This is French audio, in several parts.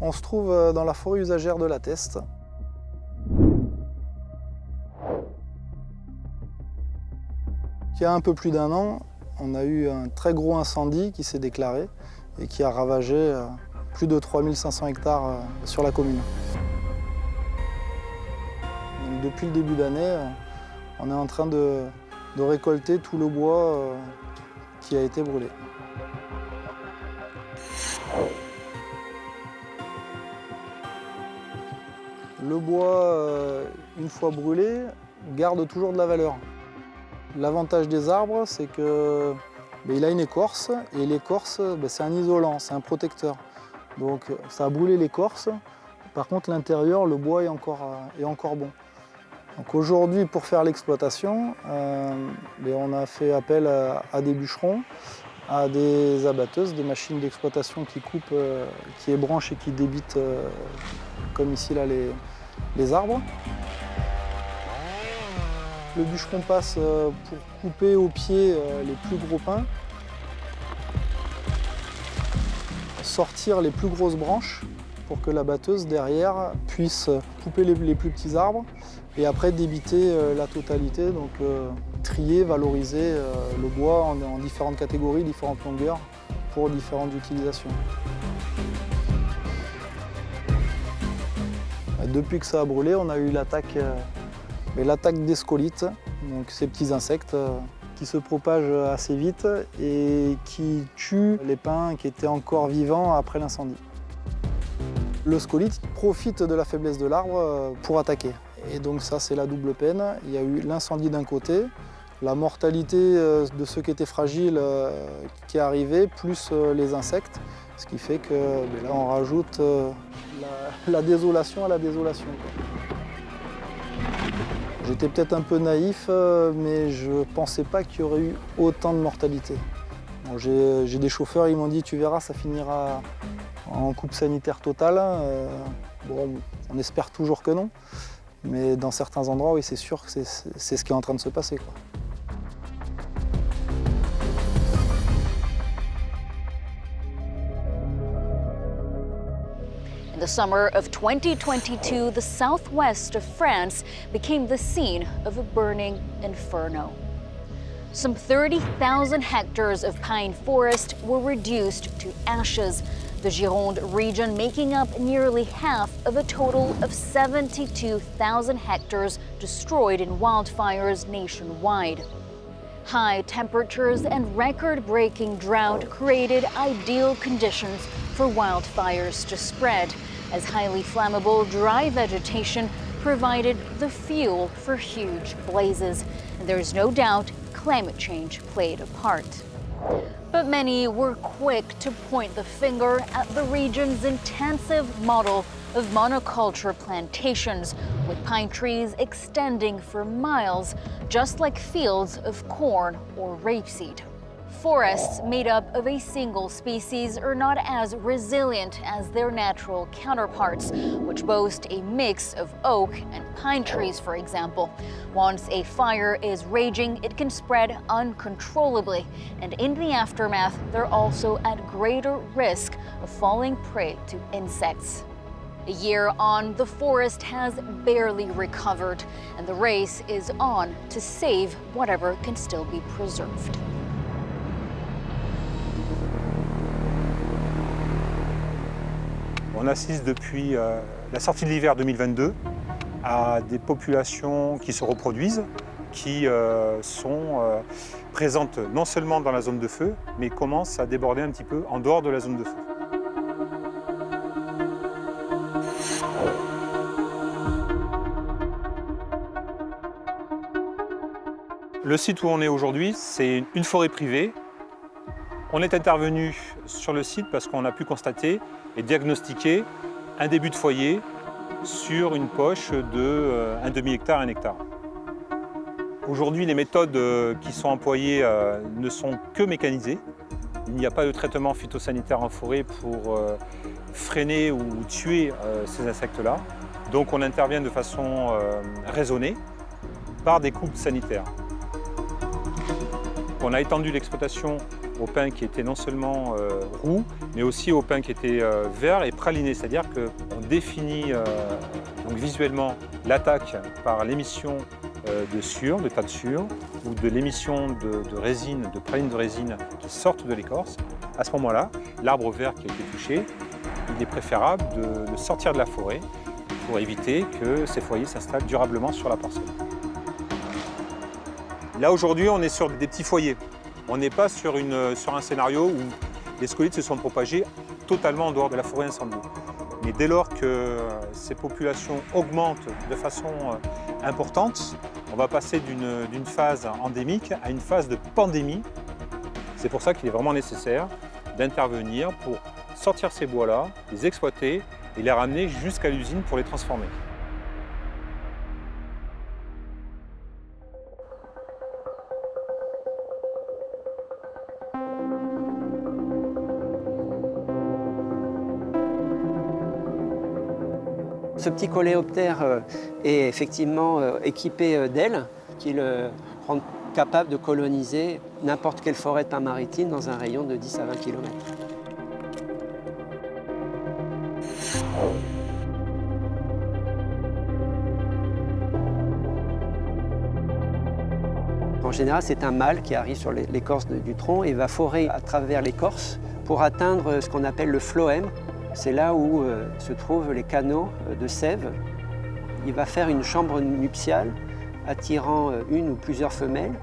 On se trouve dans la forêt usagère de la Teste. Il y a un peu plus d'un an, on a eu un très gros incendie qui s'est déclaré et qui a ravagé plus de 3500 hectares sur la commune. Donc, depuis le début d'année, on est en train de récolter tout le bois qui a été brûlé. Le bois, une fois brûlé, garde toujours de la valeur. L'avantage des arbres, c'est qu'il a une écorce, et l'écorce, c'est un isolant, c'est un protecteur. Donc ça a brûlé l'écorce, par contre l'intérieur, le bois est encore bon. Donc aujourd'hui, pour faire l'exploitation, on a fait appel à des bûcherons, à des abatteuses, des machines d'exploitation qui coupent, qui ébranchent et qui débitent, comme ici là, les arbres. Le bûcheron passe pour couper au pied les plus gros pins, sortir les plus grosses branches pour que la batteuse derrière puisse couper les plus petits arbres et après débiter la totalité, donc trier, valoriser le bois en différentes catégories, différentes longueurs pour différentes utilisations. Depuis que ça a brûlé, on a eu l'attaque des scolites, donc ces petits insectes qui se propagent assez vite et qui tuent les pins qui étaient encore vivants après l'incendie. Le scolite profite de la faiblesse de l'arbre pour attaquer. Et donc ça, c'est la double peine. Il y a eu l'incendie d'un côté, la mortalité de ceux qui étaient fragiles qui est arrivée, plus les insectes, ce qui fait que là, on rajoute la désolation à la désolation. J'étais peut-être un peu naïf, mais je ne pensais pas qu'il y aurait eu autant de mortalité. Bon, j'ai des chauffeurs, ils m'ont dit « tu verras, ça finira en coupe sanitaire totale ». Bon, on espère toujours que non, mais dans certains endroits, oui, c'est sûr que c'est ce qui est en train de se passer, quoi. In the summer of 2022, the southwest of France became the scene of a burning inferno. Some 30,000 hectares of pine forest were reduced to ashes, the Gironde region making up nearly half of a total of 72,000 hectares destroyed in wildfires nationwide. High temperatures and record-breaking drought created ideal conditions for wildfires to spread, as highly flammable dry vegetation provided the fuel for huge blazes. And there's no doubt climate change played a part. But many were quick to point the finger at the region's intensive model of monoculture plantations, with pine trees extending for miles, just like fields of corn or rapeseed. Forests made up of a single species are not as resilient as their natural counterparts, which boast a mix of oak and pine trees, for example. Once a fire is raging, it can spread uncontrollably, and in the aftermath, they're also at greater risk of falling prey to insects. A year on, the forest has barely recovered, and the race is on to save whatever can still be preserved. On assiste depuis la sortie de l'hiver 2022 à des populations qui se reproduisent, qui sont présentes non seulement dans la zone de feu, mais commencent à déborder un petit peu en dehors de la zone de feu. Le site où on est aujourd'hui, c'est une forêt privée. On est intervenu sur le site parce qu'on a pu constater et diagnostiquer un début de foyer sur une poche de un demi-hectare à 1 hectare. Aujourd'hui, les méthodes qui sont employées ne sont que mécanisées. Il n'y a pas de traitement phytosanitaire en forêt pour freiner ou tuer ces insectes-là. Donc on intervient de façon raisonnée par des coupes sanitaires. On a étendu l'exploitation au pain qui était non seulement roux, mais aussi au pain qui était vert et praliné. C'est-à-dire qu'on définit donc visuellement l'attaque par l'émission de sueur, de tas de sueur, ou de l'émission de résine, de pralines de résine qui sortent de l'écorce. À ce moment-là, l'arbre vert qui a été touché, il est préférable de sortir de la forêt pour éviter que ces foyers s'installent durablement sur la parcelle. Là, aujourd'hui, on est sur des petits foyers. On n'est pas sur un scénario où les scolytes se sont propagés totalement en dehors de la forêt incendiée. Mais dès lors que ces populations augmentent de façon importante, on va passer d'une phase endémique à une phase de pandémie. C'est pour ça qu'il est vraiment nécessaire d'intervenir pour sortir ces bois-là, les exploiter et les ramener jusqu'à l'usine pour les transformer. Ce petit coléoptère est effectivement équipé d'ailes qui le rendent capable de coloniser n'importe quelle forêt de pins maritime dans un rayon de 10 à 20 km. En général, c'est un mâle qui arrive sur l'écorce du tronc et va forer à travers l'écorce pour atteindre ce qu'on appelle le phloème. C'est là où se trouvent les canaux de sève. Il va faire une chambre nuptiale attirant une ou plusieurs femelles.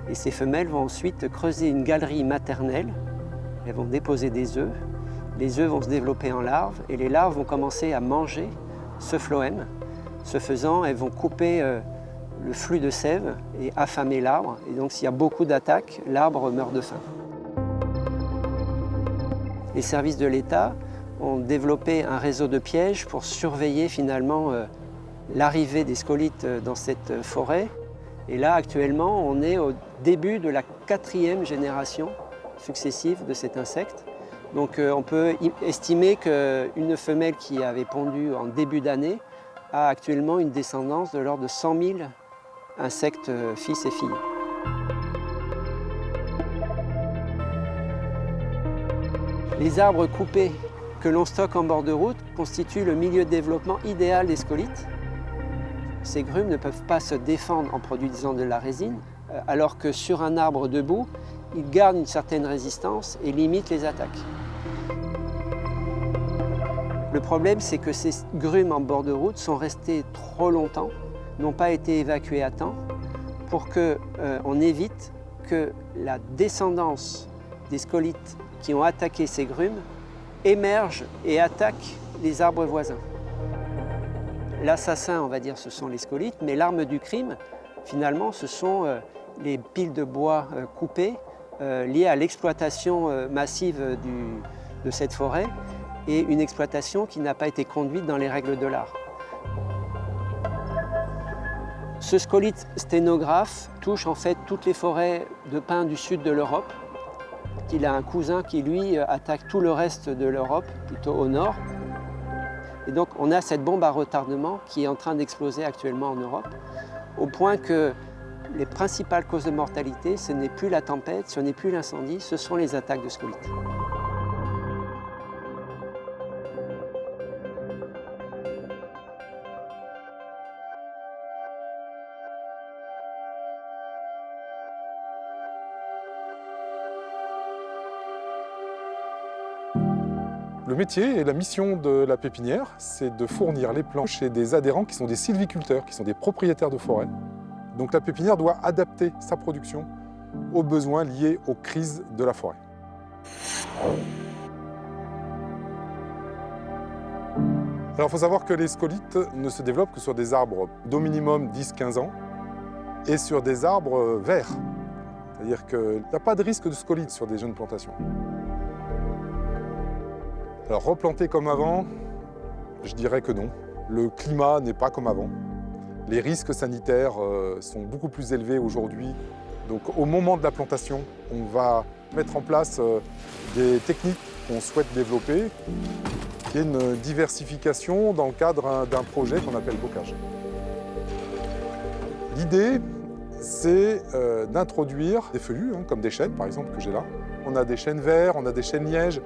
Et ces femelles vont ensuite creuser une galerie maternelle. Elles vont déposer des œufs. Les œufs vont se développer en larves et les larves vont commencer à manger ce phloème. Ce faisant, elles vont couper le flux de sève et affamer l'arbre. Et donc s'il y a beaucoup d'attaques, l'arbre meurt de faim. Les services de l'État ont développé un réseau de pièges pour surveiller finalement l'arrivée des scolytes dans cette forêt. Et là, actuellement, on est au début de la 4e génération successive de cet insecte. Donc on peut estimer qu'une femelle qui avait pondu en début d'année a actuellement une descendance de l'ordre de 100 000 insectes fils et filles. Les arbres coupés que l'on stocke en bord de route constituent le milieu de développement idéal des scolytes. Ces grumes ne peuvent pas se défendre en produisant de la résine, alors que sur un arbre debout, ils gardent une certaine résistance et limitent les attaques. Le problème, c'est que ces grumes en bord de route sont restées trop longtemps, n'ont pas été évacuées à temps, pour qu'on évite que la descendance des scolytes qui ont attaqué ces grumes émerge et attaque les arbres voisins. L'assassin, on va dire, ce sont les scolytes, mais l'arme du crime, finalement, ce sont les piles de bois coupées liées à l'exploitation massive de cette forêt et une exploitation qui n'a pas été conduite dans les règles de l'art. Ce scolyte sténographe touche en fait toutes les forêts de pins du sud de l'Europe. Il a un cousin qui, lui, attaque tout le reste de l'Europe, plutôt au nord. Et donc, on a cette bombe à retardement qui est en train d'exploser actuellement en Europe, au point que les principales causes de mortalité, ce n'est plus la tempête, ce n'est plus l'incendie, ce sont les attaques de scolytes. Le métier et la mission de la pépinière, c'est de fournir les plants chez des adhérents qui sont des sylviculteurs, qui sont des propriétaires de forêt. Donc la pépinière doit adapter sa production aux besoins liés aux crises de la forêt. Alors il faut savoir que les scolytes ne se développent que sur des arbres d'au minimum 10-15 ans et sur des arbres verts. C'est-à-dire qu'il n'y a pas de risque de scolytes sur des jeunes plantations. Alors replanter comme avant, je dirais que non. Le climat n'est pas comme avant. Les risques sanitaires sont beaucoup plus élevés aujourd'hui. Donc au moment de la plantation, on va mettre en place des techniques qu'on souhaite développer, qui est une diversification dans le cadre d'un projet qu'on appelle bocage. L'idée, c'est d'introduire des feuillus, comme des chênes par exemple que j'ai là. on a des chênes verts, on a des chênes lièges.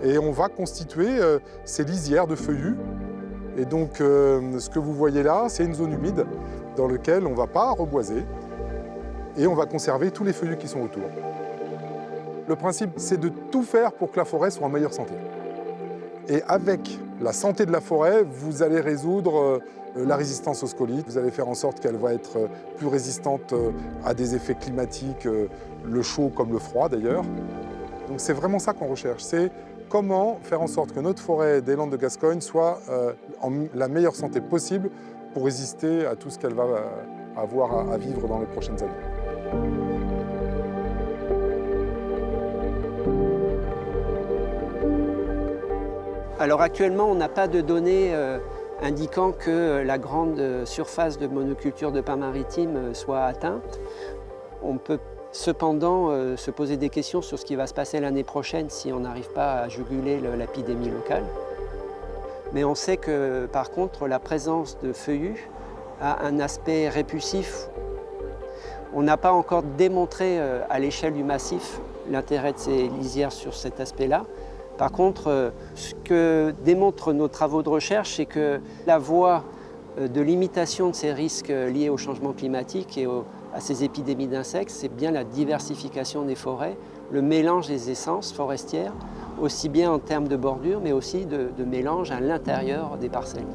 Et on va constituer ces lisières de feuillus. Et donc, ce que vous voyez là, c'est une zone humide dans laquelle on ne va pas reboiser et on va conserver tous les feuillus qui sont autour. Le principe, c'est de tout faire pour que la forêt soit en meilleure santé. Et avec la santé de la forêt, vous allez résoudre la résistance aux scolytes, vous allez faire en sorte qu'elle va être plus résistante à des effets climatiques, le chaud comme le froid d'ailleurs. Donc c'est vraiment ça qu'on recherche, c'est comment faire en sorte que notre forêt des Landes de Gascogne soit en la meilleure santé possible pour résister à tout ce qu'elle va avoir à vivre dans les prochaines années. Alors actuellement, on n'a pas de données indiquant que la grande surface de monoculture de pins maritimes soit atteinte. On peut cependant se poser des questions sur ce qui va se passer l'année prochaine si on n'arrive pas à juguler l'épidémie locale. Mais on sait que par contre, la présence de feuillus a un aspect répulsif. On n'a pas encore démontré à l'échelle du massif l'intérêt de ces lisières sur cet aspect-là. Par contre, ce que démontrent nos travaux de recherche, c'est que la voie de limitation de ces risques liés au changement climatique et à ces épidémies d'insectes, c'est bien la diversification des forêts, le mélange des essences forestières, aussi bien en termes de bordure, mais aussi de mélange à l'intérieur des parcelles.